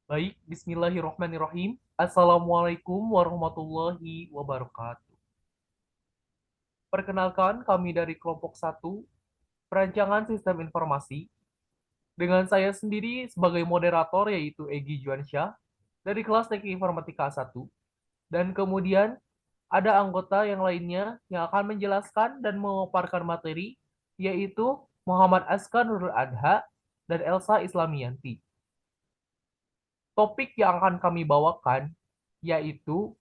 Baik, bismillahirrahmanirrahim. Assalamualaikum warahmatullahi wabarakatuh. Perkenalkan, kami dari kelompok satu Perancangan Sistem Informasi, dengan saya sendiri sebagai moderator yaitu Egi Juansyah dari kelas Teknik Informatika 1, dan kemudian ada anggota yang lainnya yang akan menjelaskan dan memaparkan materi, yaitu Muhammad Askar Nurul Adha dan Elsa Islamiyanti. Topik yang akan kami bawakan yaitu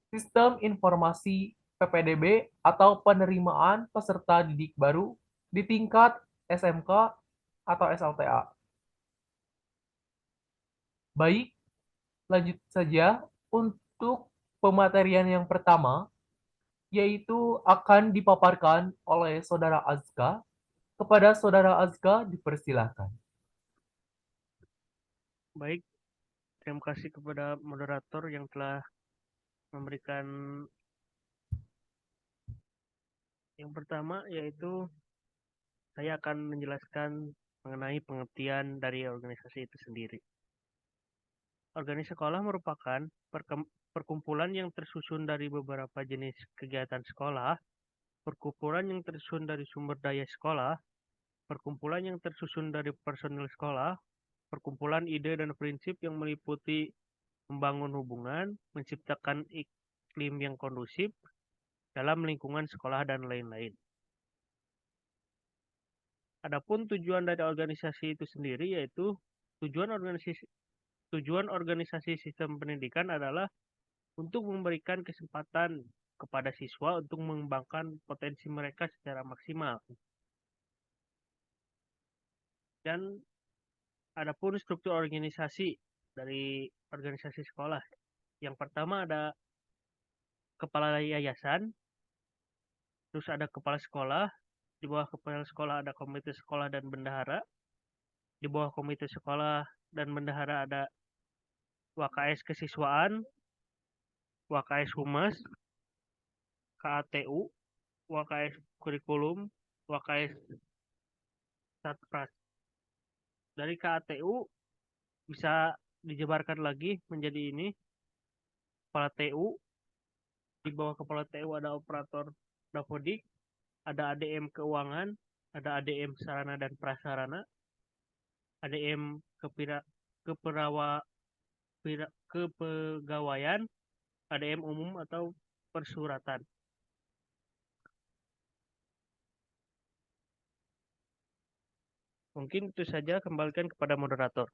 Sistem Informasi PPDB atau penerimaan peserta didik baru di tingkat SMK atau SLTA. Baik, lanjut saja untuk pematerian yang pertama, yaitu akan dipaparkan oleh Saudara Azka. Kepada Saudara Azka, dipersilahkan. Baik, terima kasih kepada moderator yang telah memberikan yang pertama, yaitu saya akan menjelaskan mengenai pengertian dari organisasi itu sendiri. Organisasi sekolah merupakan perkumpulan yang tersusun dari beberapa jenis kegiatan sekolah, perkumpulan yang tersusun dari sumber daya sekolah, perkumpulan yang tersusun dari personil sekolah, perkumpulan ide dan prinsip yang meliputi membangun hubungan, menciptakan iklim yang kondusif dalam lingkungan sekolah dan lain-lain. Adapun tujuan dari organisasi itu sendiri yaitu tujuan organisasi tujuan organisasi sistem pendidikan adalah untuk memberikan kesempatan kepada siswa untuk mengembangkan potensi mereka secara maksimal. Dan adapun struktur organisasi dari organisasi sekolah. Yang pertama ada kepala yayasan, terus ada kepala sekolah, di bawah kepala sekolah ada komite sekolah dan bendahara, di bawah komite sekolah dan bendahara ada WKS kesiswaan, WKS humas, KATU, WKS kurikulum, WKS satpras. Dari KATU bisa dijabarkan lagi menjadi ini kepala TU, di bawah kepala TU ada operator dapodik, ada ADM keuangan, ada ADM sarana dan prasarana, ADM kepegawaian, ADM umum atau persuratan. Mungkin itu saja, kembalikan kepada moderator.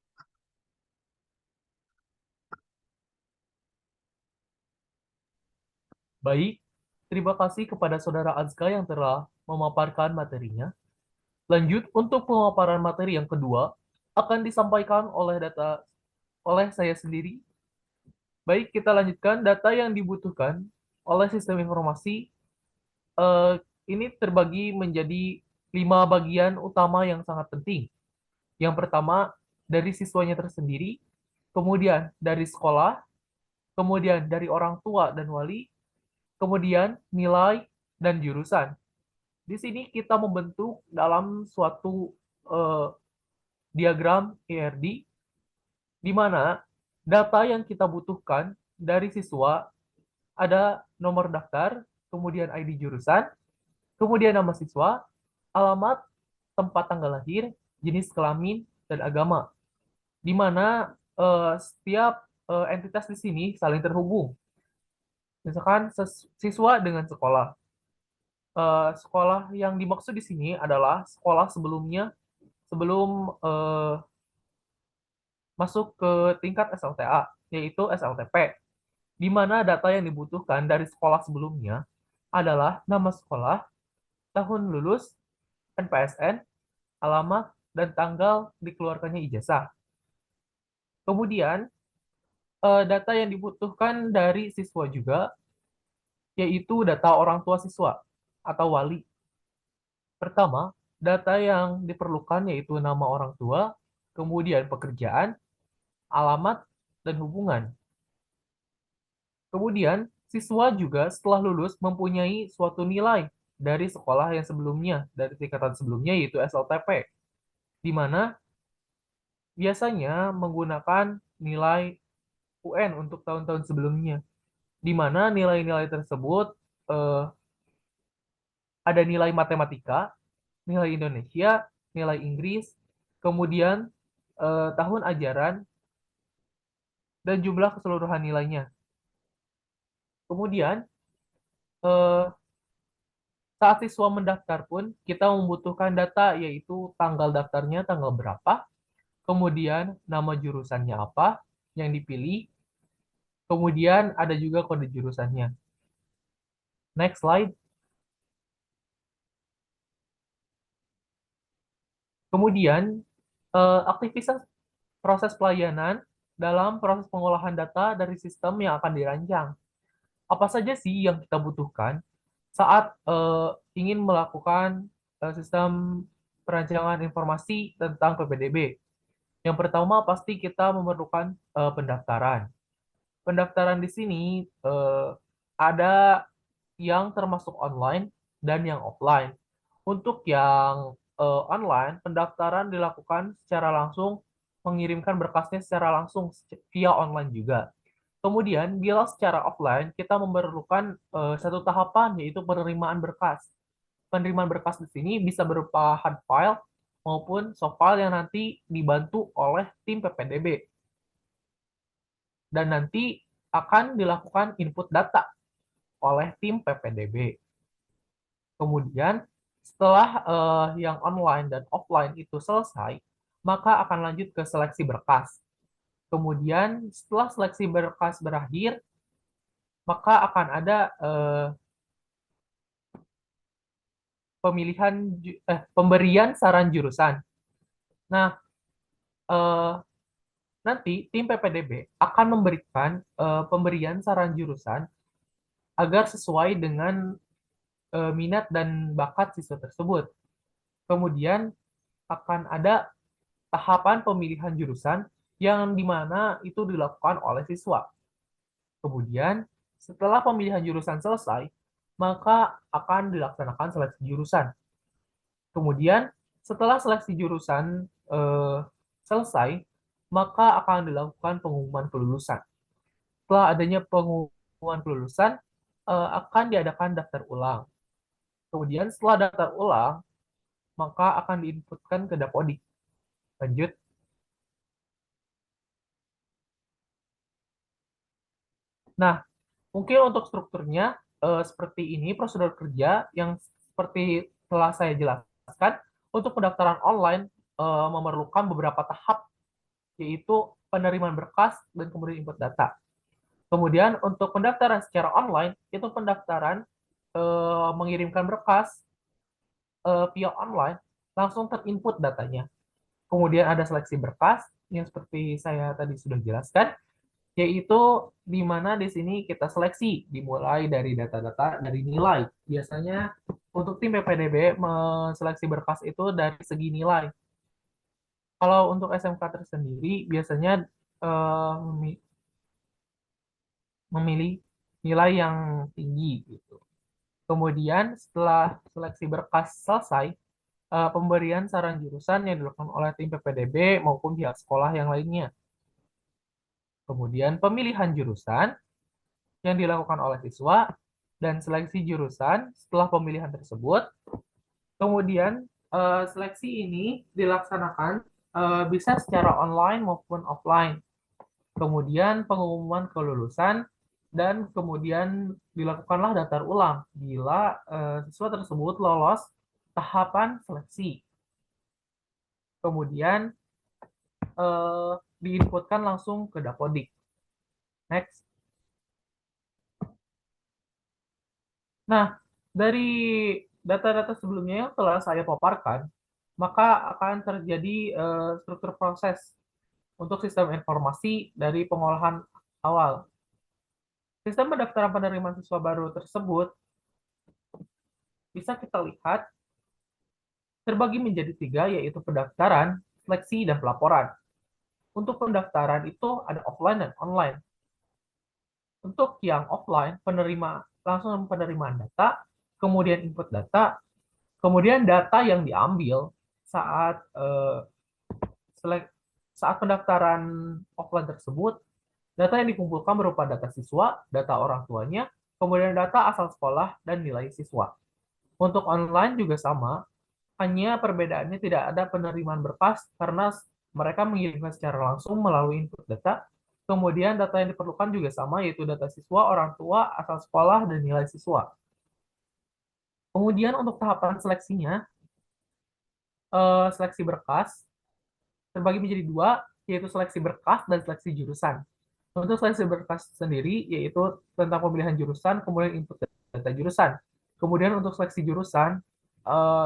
Baik, terima kasih kepada Saudara Azka yang telah memaparkan materinya. Lanjut, untuk pemaparan materi yang kedua, akan disampaikan oleh saya sendiri. Baik, kita lanjutkan. Data yang dibutuhkan oleh sistem informasi eh, ini terbagi menjadi 5 bagian utama yang sangat penting. Yang pertama, dari siswanya tersendiri, kemudian dari sekolah, kemudian dari orang tua dan wali, kemudian nilai dan jurusan. Di sini kita membentuk dalam suatu eh, diagram ERD, di mana data yang kita butuhkan dari siswa ada nomor daftar, kemudian ID jurusan, kemudian nama siswa, alamat, tempat tanggal lahir, jenis kelamin, dan agama. Di mana setiap entitas di sini saling terhubung. Misalkan siswa dengan sekolah. Sekolah yang dimaksud di sini adalah sekolah sebelumnya, sebelum masuk ke tingkat SLTA, yaitu SLTP, di mana data yang dibutuhkan dari sekolah sebelumnya adalah nama sekolah, tahun lulus, NPSN, alamat, dan tanggal dikeluarkannya ijazah. Kemudian, data yang dibutuhkan dari siswa juga, yaitu data orang tua siswa atau wali. Pertama, data yang diperlukan yaitu nama orang tua, kemudian pekerjaan, alamat, dan hubungan. Kemudian, siswa juga setelah lulus mempunyai suatu nilai dari sekolah yang sebelumnya, dari tingkatan sebelumnya yaitu SLTP, di mana biasanya menggunakan nilai UN untuk tahun-tahun sebelumnya, di mana nilai-nilai tersebut eh, ada nilai matematika, nilai Indonesia, nilai Inggris, kemudian tahun ajaran, dan jumlah keseluruhan nilainya. Kemudian, eh, saat siswa mendaftar pun, kita membutuhkan data, yaitu tanggal daftarnya, tanggal berapa, kemudian nama jurusannya apa yang dipilih, kemudian ada juga kode jurusannya. Next slide. Kemudian, aktivitas proses pelayanan dalam proses pengolahan data dari sistem yang akan dirancang. Apa saja sih yang kita butuhkan saat ingin melakukan sistem perancangan informasi tentang PPDB? Yang pertama pasti kita memerlukan pendaftaran. Pendaftaran di sini ada yang termasuk online dan yang offline. Untuk yang online, pendaftaran dilakukan secara langsung, mengirimkan berkasnya secara langsung via online juga. Kemudian, bila secara offline, kita memerlukan satu tahapan, yaitu penerimaan berkas. Penerimaan berkas di sini bisa berupa hard file maupun soft file yang nanti dibantu oleh tim PPDB. Dan nanti akan dilakukan input data oleh tim PPDB. Kemudian, setelah yang online dan offline itu selesai, maka akan lanjut ke seleksi berkas. Kemudian, setelah seleksi berkas berakhir, maka akan ada pemberian saran jurusan. Nah, eh, nanti tim PPDB akan memberikan pemberian saran jurusan agar sesuai dengan minat dan bakat siswa tersebut. Kemudian akan ada tahapan pemilihan jurusan yang dimana itu dilakukan oleh siswa. Kemudian setelah pemilihan jurusan selesai, maka akan dilaksanakan seleksi jurusan. Kemudian setelah seleksi jurusan selesai, maka akan dilakukan pengumuman kelulusan. Setelah adanya pengumuman kelulusan, akan diadakan daftar ulang. Kemudian setelah daftar ulang, maka akan diinputkan ke Dapodik. Lanjut. Nah, mungkin untuk strukturnya seperti ini prosedur kerja yang seperti telah saya jelaskan. Untuk pendaftaran online memerlukan beberapa tahap, yaitu penerimaan berkas dan kemudian input data. Kemudian untuk pendaftaran secara online itu pendaftaran mengirimkan berkas via online langsung terinput datanya. Kemudian ada seleksi berkas yang seperti saya tadi sudah jelaskan, yaitu di mana di sini kita seleksi dimulai dari data-data dari nilai. Biasanya untuk tim PPDB menseleksi berkas itu dari segi nilai. Kalau untuk SMK tersendiri biasanya memilih nilai yang tinggi gitu. Kemudian setelah seleksi berkas selesai, pemberian saran jurusan yang dilakukan oleh tim PPDB maupun pihak sekolah yang lainnya. Kemudian pemilihan jurusan yang dilakukan oleh siswa dan seleksi jurusan setelah pemilihan tersebut. Kemudian seleksi ini dilaksanakan bisa secara online maupun offline. Kemudian pengumuman kelulusan dan kemudian dilakukanlah daftar ulang bila siswa tersebut lolos tahapan seleksi. Kemudian diinputkan langsung ke Dapodik. Next. Nah, dari data-data sebelumnya yang telah saya paparkan, maka akan terjadi struktur proses untuk sistem informasi dari pengolahan awal. Sistem pendaftaran penerimaan siswa baru tersebut bisa kita lihat terbagi menjadi tiga, yaitu pendaftaran, seleksi, dan pelaporan. Untuk pendaftaran itu ada offline dan online. Untuk yang offline, langsung penerimaan data, kemudian input data, kemudian data yang diambil saat Saat pendaftaran offline tersebut, data yang dikumpulkan berupa data siswa, data orang tuanya, kemudian data asal sekolah, dan nilai siswa. Untuk online juga sama, hanya perbedaannya tidak ada penerimaan berkas karena mereka mengirimkan secara langsung melalui input data. Kemudian data yang diperlukan juga sama, yaitu data siswa, orang tua, asal sekolah, dan nilai siswa. Kemudian untuk tahapan seleksinya, seleksi berkas terbagi menjadi dua, yaitu seleksi berkas dan seleksi jurusan. Untuk seleksi berkas sendiri, yaitu tentang pemilihan jurusan, kemudian input data jurusan. Kemudian untuk seleksi jurusan,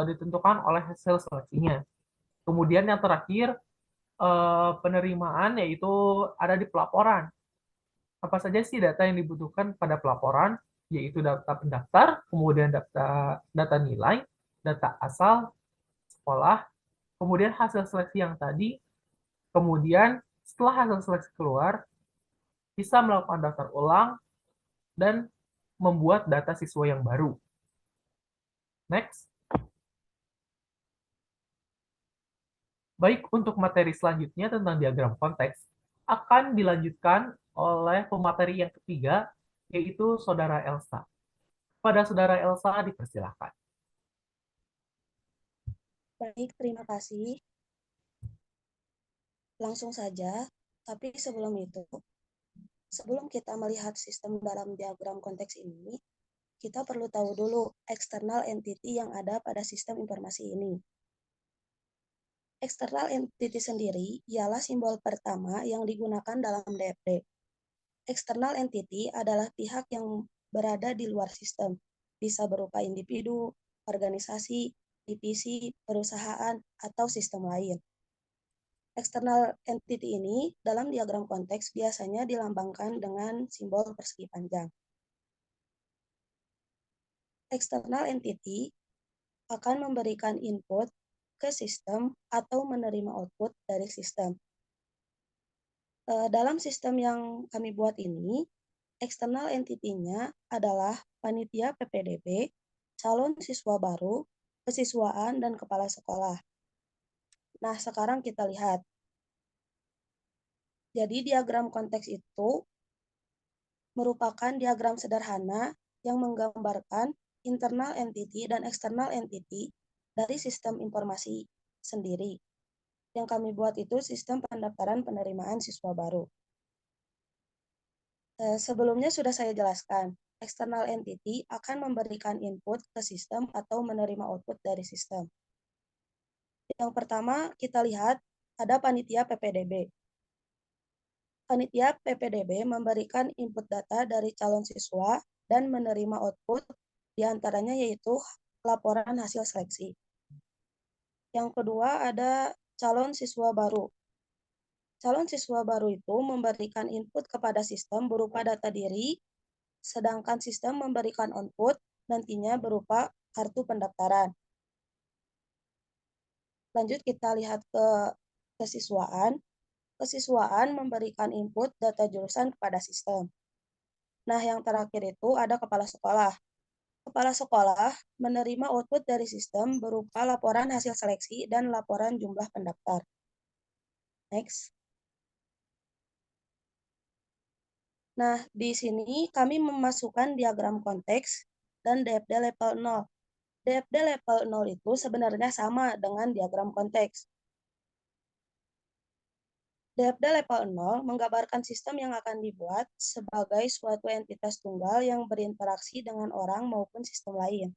ditentukan oleh hasil seleksinya. Kemudian yang terakhir, penerimaan, yaitu ada di pelaporan. Apa saja sih data yang dibutuhkan pada pelaporan, yaitu data pendaftar, kemudian data nilai, data asal sekolah, kemudian hasil seleksi yang tadi, kemudian setelah hasil seleksi keluar, bisa melakukan daftar ulang dan membuat data siswa yang baru. Next. Baik, untuk materi selanjutnya tentang diagram konteks, akan dilanjutkan oleh pemateri yang ketiga, yaitu Saudara Elsa. Pada Saudara Elsa dipersilakan. Baik, terima kasih. Langsung saja, tapi sebelum itu, sebelum kita melihat sistem dalam diagram konteks ini, kita perlu tahu dulu external entity yang ada pada sistem informasi ini. External entity sendiri ialah simbol pertama yang digunakan dalam DFD. External entity adalah pihak yang berada di luar sistem, bisa berupa individu, organisasi, divisi, perusahaan, atau sistem lain. External entity ini dalam diagram konteks biasanya dilambangkan dengan simbol persegi panjang. External entity akan memberikan input ke sistem atau menerima output dari sistem. Dalam sistem yang kami buat ini, external entity-nya adalah panitia PPDB, calon siswa baru, kesiswaan, dan kepala sekolah. Nah, sekarang kita lihat. Jadi diagram konteks itu merupakan diagram sederhana yang menggambarkan internal entity dan external entity dari sistem informasi sendiri. Yang kami buat itu sistem pendaftaran penerimaan siswa baru. Sebelumnya sudah saya jelaskan, external entity akan memberikan input ke sistem atau menerima output dari sistem. Yang pertama kita lihat ada panitia PPDB. Panitia PPDB memberikan input data dari calon siswa dan menerima output diantaranya yaitu laporan hasil seleksi. Yang kedua ada calon siswa baru. Calon siswa baru itu memberikan input kepada sistem berupa data diri, sedangkan sistem memberikan output nantinya berupa kartu pendaftaran. Lanjut kita lihat ke kesiswaan. Kesiswaan memberikan input data jurusan kepada sistem. Nah, yang terakhir itu ada kepala sekolah. Kepala sekolah menerima output dari sistem berupa laporan hasil seleksi dan laporan jumlah pendaftar. Next. Nah, di sini kami memasukkan diagram konteks dan DFD level 0. DFD level 0 itu sebenarnya sama dengan diagram konteks. DFD level 0 menggambarkan sistem yang akan dibuat sebagai suatu entitas tunggal yang berinteraksi dengan orang maupun sistem lain.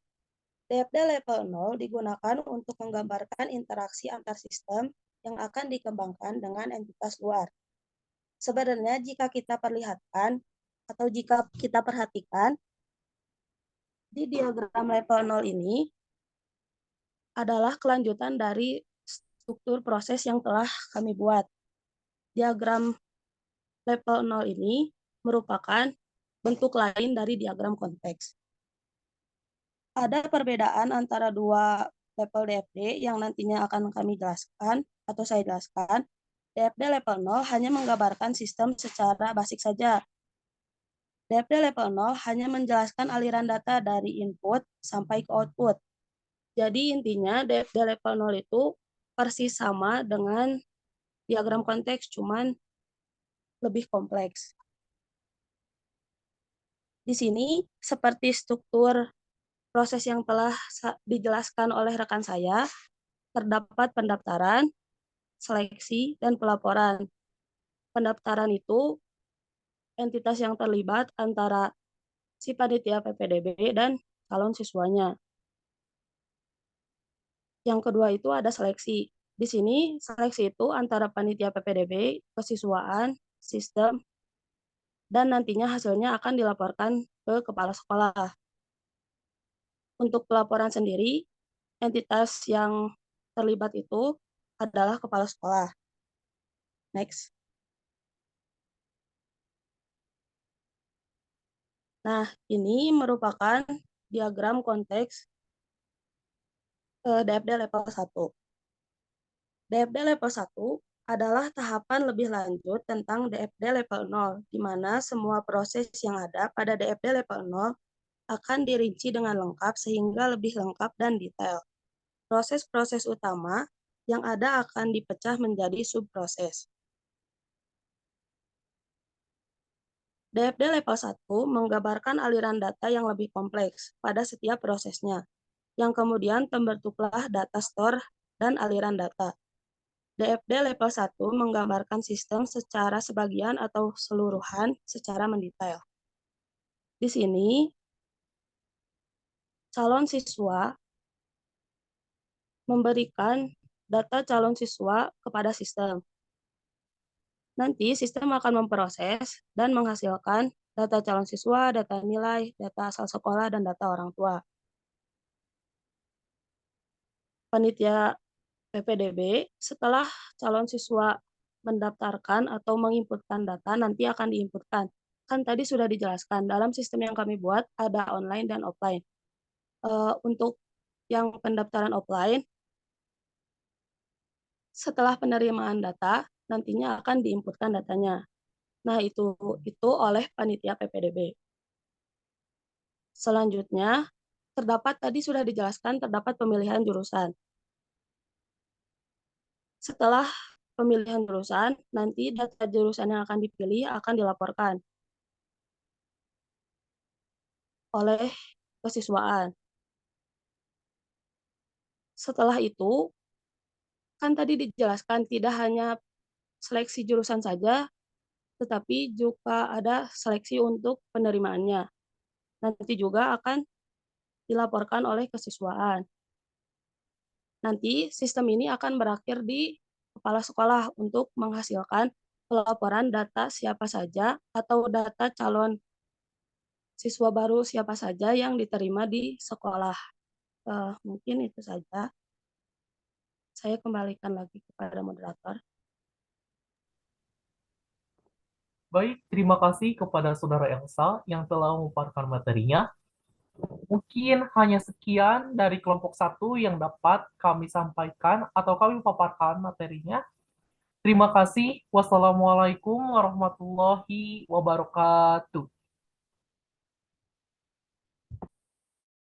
DFD level 0 digunakan untuk menggambarkan interaksi antar sistem yang akan dikembangkan dengan entitas luar. Sebenarnya jika kita perlihatkan atau jika kita perhatikan, di diagram level 0 ini adalah kelanjutan dari struktur proses yang telah kami buat. Diagram level 0 ini merupakan bentuk lain dari diagram konteks. Ada perbedaan antara dua level DFD yang nantinya akan kami jelaskan atau saya jelaskan. DFD level 0 hanya menggambarkan sistem secara basic saja. DFD level 0 hanya menjelaskan aliran data dari input sampai ke output. Jadi intinya DFD level 0 itu persis sama dengan diagram konteks, cuman lebih kompleks. Di sini, seperti struktur proses yang telah dijelaskan oleh rekan saya, terdapat pendaftaran, seleksi, dan pelaporan. Pendaftaran itu entitas yang terlibat antara si panitia PPDB dan calon siswanya. Yang kedua itu ada seleksi. Di sini seleksi itu antara panitia PPDB, kesiswaan, sistem, dan nantinya hasilnya akan dilaporkan ke kepala sekolah. Untuk pelaporan sendiri, entitas yang terlibat itu adalah kepala sekolah. Next. Nah, ini merupakan diagram konteks DFD level 1. DFD level 1 adalah tahapan lebih lanjut tentang DFD level 0, di mana semua proses yang ada pada DFD level 0 akan dirinci dengan lengkap sehingga lebih lengkap dan detail. Proses-proses utama yang ada akan dipecah menjadi subproses. DFD level 1 menggambarkan aliran data yang lebih kompleks pada setiap prosesnya, yang kemudian terbentuklah data store dan aliran data. DFD level 1 menggambarkan sistem secara sebagian atau seluruhan secara mendetail. Di sini, calon siswa memberikan data calon siswa kepada sistem. Nanti sistem akan memproses dan menghasilkan data calon siswa, data nilai, data asal sekolah, dan data orang tua. Panitia PPDB setelah calon siswa mendaftarkan atau menginputkan data nanti akan diinputkan. Kan tadi sudah dijelaskan dalam sistem yang kami buat ada online dan offline. Untuk yang pendaftaran offline, setelah penerimaan data nantinya akan diinputkan datanya. Nah, itu oleh panitia PPDB. Selanjutnya, tadi sudah dijelaskan terdapat pemilihan jurusan. Setelah pemilihan jurusan, nanti data jurusan yang akan dipilih akan dilaporkan oleh kesiswaan. Setelah itu, kan tadi dijelaskan tidak hanya seleksi jurusan saja, tetapi juga ada seleksi untuk penerimaannya. Nanti juga akan dilaporkan oleh kesiswaan. Nanti sistem ini akan berakhir di kepala sekolah untuk menghasilkan pelaporan data siapa saja atau data calon siswa baru siapa saja yang diterima di sekolah. Mungkin itu saja. Saya kembalikan lagi kepada moderator. Baik, terima kasih kepada Saudara Elsa yang telah memaparkan materinya. Mungkin hanya sekian dari kelompok 1 yang dapat kami sampaikan atau kami paparkan materinya. Terima kasih. Wassalamualaikum warahmatullahi wabarakatuh.